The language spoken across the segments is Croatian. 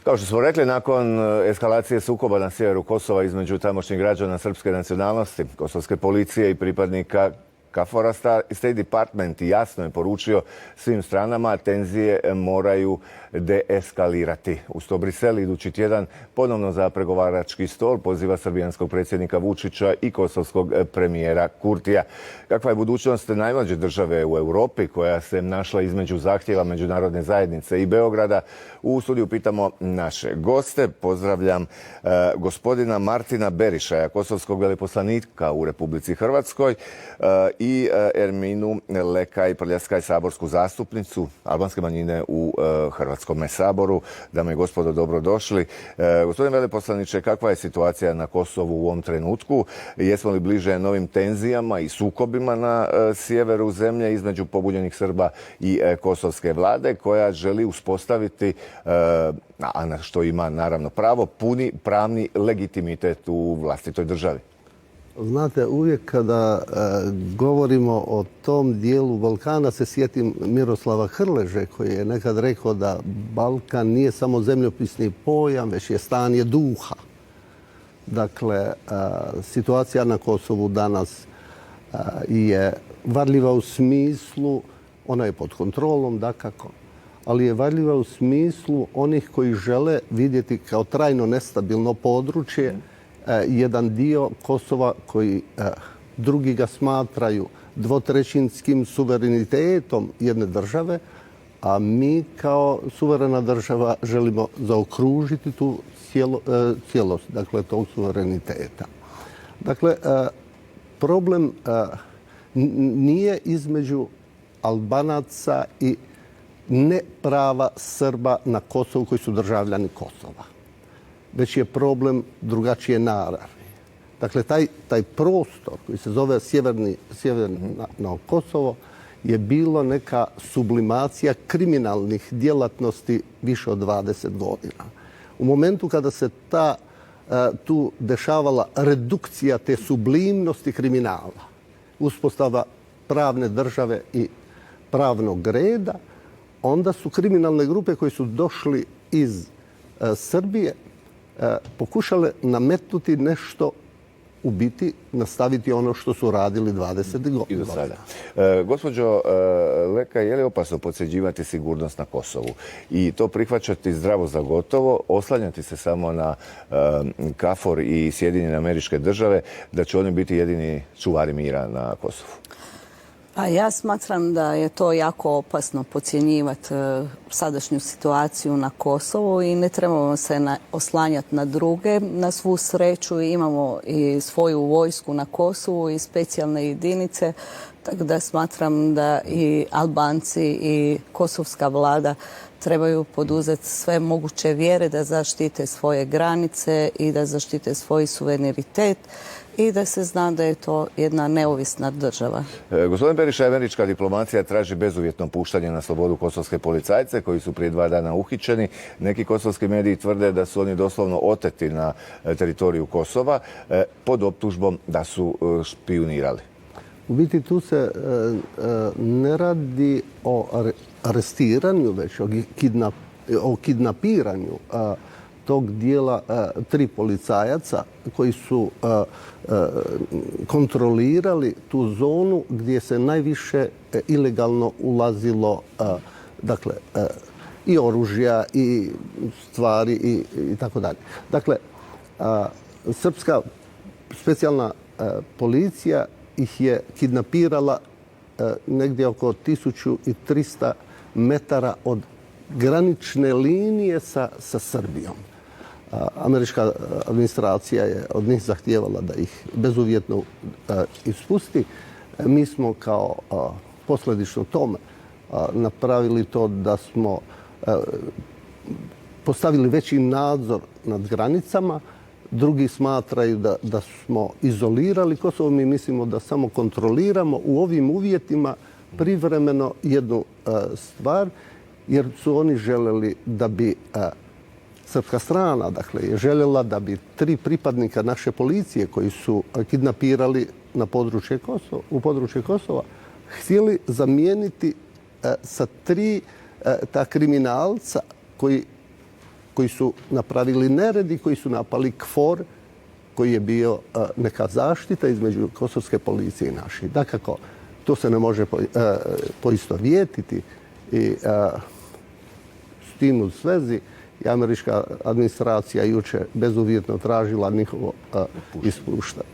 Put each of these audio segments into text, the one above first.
Kao što smo rekli, nakon eskalacije sukoba na sjeveru Kosova između tamošnjih građana srpske nacionalnosti, kosovske policije i pripadnika KFOR-a, State Department jasno je poručio svim stranama tenzije moraju deeskalirati. Uz to Brisel idući tjedan ponovno za pregovarački stol poziva srbijanskog predsjednika Vučića i kosovskog premijera Kurtija. Kakva je budućnost najmlađe države u Europi koja se našla između zahtjeva međunarodne zajednice i Beograda? U studiju pitamo naše goste. Pozdravljam gospodina Martina Berišaja, kosovskog veleposlanika u Republici Hrvatskoj, i Erminu Lekaj Prljaskaj, saborsku zastupnicu albanske manjine u Hrvatskome saboru. Dame i gospodo, dobrodošli. Gospodine veleposlaniče, kakva je situacija na Kosovu u ovom trenutku? Jesmo li bliže novim tenzijama i sukobima na sjeveru zemlje između pobunjenih Srba i kosovske vlade koja želi uspostaviti, a na što ima naravno pravo, puni pravni legitimitet u vlastitoj državi? Znate, uvijek kada govorimo o tom dijelu Balkana se sjetim Miroslava Hrleže koji je nekad rekao da Balkan nije samo zemljopisni pojam, već je stanje duha. Dakle, situacija na Kosovu danas je varljiva u smislu, ona je pod kontrolom, dakako, ali je varljiva u smislu onih koji žele vidjeti kao trajno nestabilno područje jedan dio Kosova koji drugi ga smatraju dvotrećinskim suverenitetom jedne države, a mi kao suverena država želimo zaokružiti tu cijelost, dakle, tog suvereniteta. Dakle, problem nije između Albanaca i neprava Srba na Kosovu koji su državljani Kosova, već je problem drugačije naravi. Dakle, taj prostor koji se zove sjeverno Kosovo je bilo neka sublimacija kriminalnih djelatnosti više od 20 godina. U momentu kada se tu dešavala redukcija te sublimnosti kriminala, uspostava pravne države i pravnog reda, onda su kriminalne grupe koji su došli iz Srbije pokušale nametnuti nešto, u biti nastaviti ono što su radili 20 godina. I do sada. Gospođo Lekaj, je li opasno podcjenjivati sigurnost na Kosovu i to prihvaćati zdravo za gotovo, oslanjati se samo na KFOR i Sjedinjene Američke Države, da će oni biti jedini čuvari mira na Kosovu? Pa ja smatram da je to jako opasno podcjenjivati sadašnju situaciju na Kosovu i ne trebamo se oslanjati na druge. Na svu sreću imamo i svoju vojsku na Kosovu i specijalne jedinice, tako da smatram da i Albanci i kosovska vlada trebaju poduzeti sve moguće mjere da zaštite svoje granice i da zaštite svoj suverenitet i da se zna da je to jedna neovisna država. Gospodin Beriša, američka diplomacija traži bezuvjetno puštanje na slobodu kosovske policajce koji su prije 2 dana uhićeni. Neki kosovski mediji tvrde da su oni doslovno oteti na teritoriju Kosova pod optužbom da su špijunirali. U biti tu se ne radi o arestiranju, već o kidnapiranju tog dijela 3 policajaca koji su kontrolirali tu zonu gdje se najviše ilegalno ulazilo, dakle, i oružja i stvari i tako dalje. Dakle, srpska specijalna policija ih je kidnapirala negdje oko 1300 metara od granične linije sa Srbijom. Američka administracija je od njih zahtijevala da ih bezuvjetno ispusti. Mi smo kao posljedično tome napravili to da smo postavili veći nadzor nad granicama. Drugi smatraju da smo izolirali Kosovo. Mi mislimo da samo kontroliramo u ovim uvjetima privremeno jednu stvar, jer su oni željeli da bi srpska strana, dakle, je željela da bi 3 pripadnika naše policije koji su kidnapirali u područje Kosova htjeli zamijeniti sa 3 ta kriminalca koji koji su napravili nered i koji su napali KFOR, koji je bio neka zaštita između kosovske policije i naših. Dakako, to se ne može poistovjetiti i s tim u svezi i američka administracija jučer bezuvjetno tražila njihovo ispuštanje.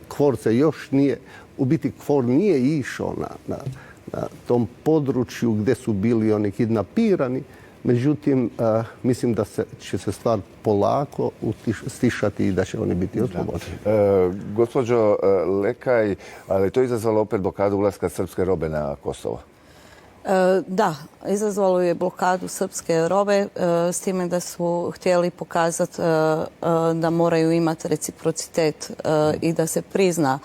KFOR se još nije, u biti KFOR nije išao na tom području gdje su bili oni kidnapirani, međutim, mislim da će se stvar polako stišati i da će oni biti oslobođeni. Gospođo Lekaj, ali to je izazvalo opet blokadu ulaska srpske robe na Kosovo? Da, izazvalo je blokadu srpske robe s time da su htjeli pokazati da moraju imati reciprocitet i da se prizna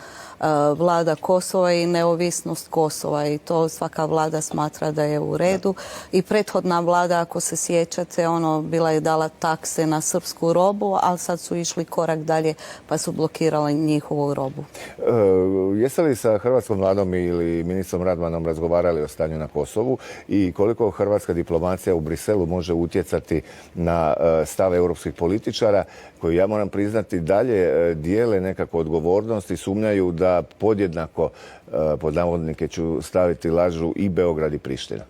vlada Kosova i neovisnost Kosova i to svaka vlada smatra da je u redu. I prethodna vlada, ako se sjećate, bila je dala takse na srpsku robu, ali sad su išli korak dalje pa su blokirali njihovu robu. Jeste li sa hrvatskom vladom ili ministrom Radmanom razgovarali o stanju na Kosovu i koliko hrvatska diplomacija u Briselu može utjecati na stav europskih političara koji, ja moram priznati, dalje dijele nekako odgovornost i sumnjaju da podjednako, pod navodnike ću staviti, lažu i Beograd i Priština?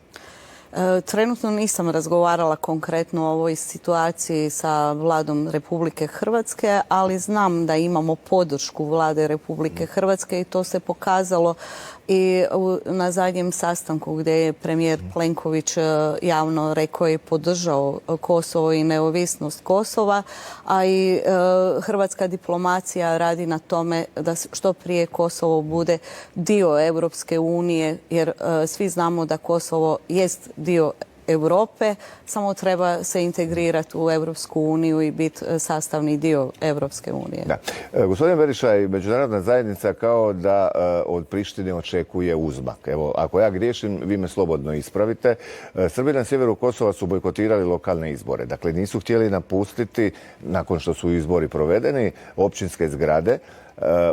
Trenutno nisam razgovarala konkretno o ovoj situaciji sa vladom Republike Hrvatske, ali znam da imamo podršku vlade Republike Hrvatske i to se pokazalo i na zadnjem sastanku gdje je premijer Plenković javno rekao i podržao Kosovo i neovisnost Kosova, a i hrvatska diplomacija radi na tome da što prije Kosovo bude dio Europske unije, jer svi znamo da Kosovo jest dio Europe, samo treba se integrirati u Europsku uniju i biti sastavni dio Europske unije. Da. Gospodin Berišaj, međunarodna zajednica kao da od Prištine očekuje uzmak. Evo, ako ja griješim, vi me slobodno ispravite. Srbi na sjeveru Kosova su bojkotirali lokalne izbore. Dakle, nisu htjeli napustiti, nakon što su izbori provedeni, općinske zgrade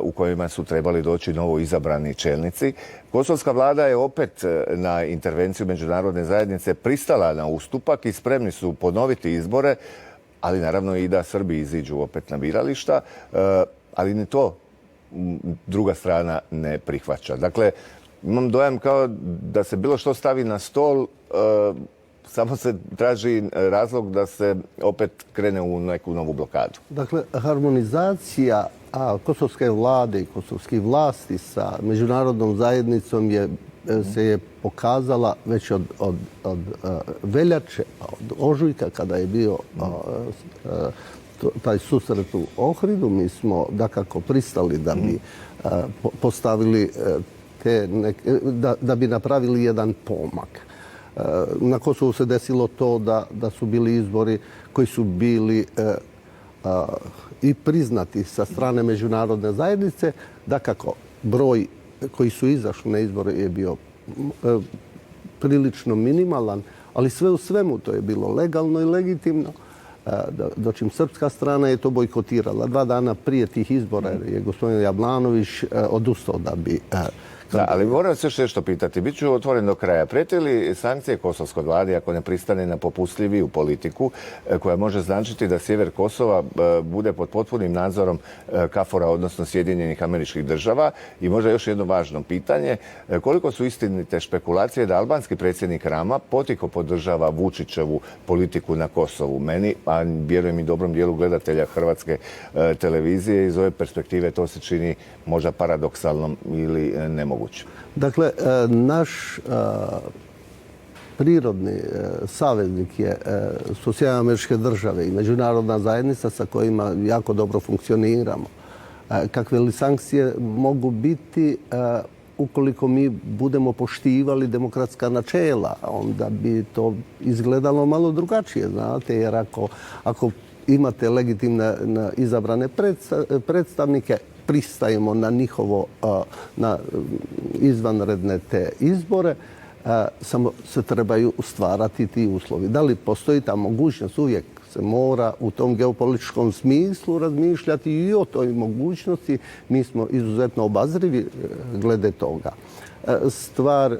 u kojima su trebali doći novo izabrani čelnici. Kosovska vlada je opet na intervenciju međunarodne zajednice pristala na ustupak i spremni su ponoviti izbore, ali naravno i da Srbi iziđu opet na birališta, ali ni to druga strana ne prihvaća. Dakle, imam dojam kao da se bilo što stavi na stol, samo se traži razlog da se opet krene u neku novu blokadu. Dakle, harmonizacija kosovske vlade i kosovskih vlasti sa međunarodnom zajednicom se je pokazala već od veljače, od ožujka kada je bio taj susret u Ohridu. Mi smo dakako pristali da bi postavili da bi napravili jedan pomak. Na Kosovu se desilo to da su bili izbori koji su bili i priznati sa strane međunarodne zajednice. Dakako, broj koji su izašli na izbore je bio prilično minimalan, ali sve u svemu to je bilo legalno i legitimno. Dočim srpska strana je to bojkotirala. 2 dana prije tih izbora je gospodin Jablanović odustao da bi... Da, ali moram se još nešto pitati. Biću otvoren do kraja. Prijete li sankcije kosovskoj vladi ako ne pristane na popustljiviju politiku koja može značiti da sjever Kosova bude pod potpunim nadzorom KFOR-a, odnosno Sjedinjenih Američkih Država? I možda još jedno važno pitanje. Koliko su istinite špekulacije da albanski predsjednik Rama potiho podržava Vučićevu politiku na Kosovu? Meni, a vjerujem i dobrom dijelu gledatelja hrvatske televizije, iz ove perspektive to se čini možda paradoksalnom ili nemoguće. Dakle, naš prirodni saveznik su Sjedinjene Američke Države i međunarodna zajednica sa kojima jako dobro funkcioniramo. Kakve li sankcije mogu biti ukoliko mi budemo poštivali demokratska načela, onda bi to izgledalo malo drugačije, znate, jer ako imate legitimne izabrane predstavnike, pristajemo na njihovo, na izvanredne te izbore, samo se trebaju stvarati ti uslovi. Da li postoji ta mogućnost? Uvijek se mora u tom geopolitičkom smislu razmišljati i o toj mogućnosti. Mi smo izuzetno obazrivi glede toga. Stvar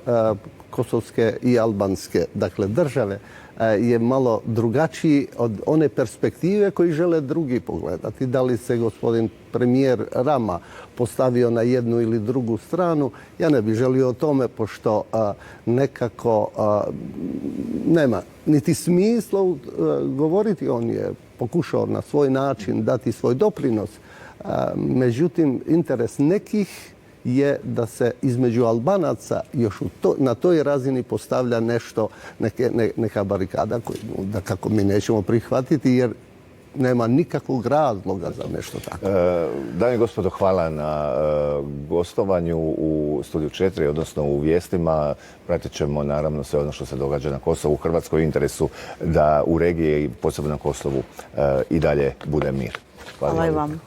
kosovske i albanske, dakle, države je malo drugačiji od one perspektive koji žele drugi pogledati. Da li se gospodin premijer Rama postavio na jednu ili drugu stranu, ja ne bih želio o tome, pošto nekako nema niti smisla govoriti. On je pokušao na svoj način dati svoj doprinos. Međutim, interes nekih je da se između Albanaca još na toj razini postavlja nešto, neka barikada koju da kako mi nećemo prihvatiti, jer nema nikakvog razloga za nešto tako. Dame i gospodo, hvala na gostovanju u Studiju 4, odnosno u vijestima. Pratit ćemo naravno sve ono što se događa na Kosovu, u Hrvatskoj interesu da u regiji i posebno na Kosovu i dalje bude mir. Hvala i vam.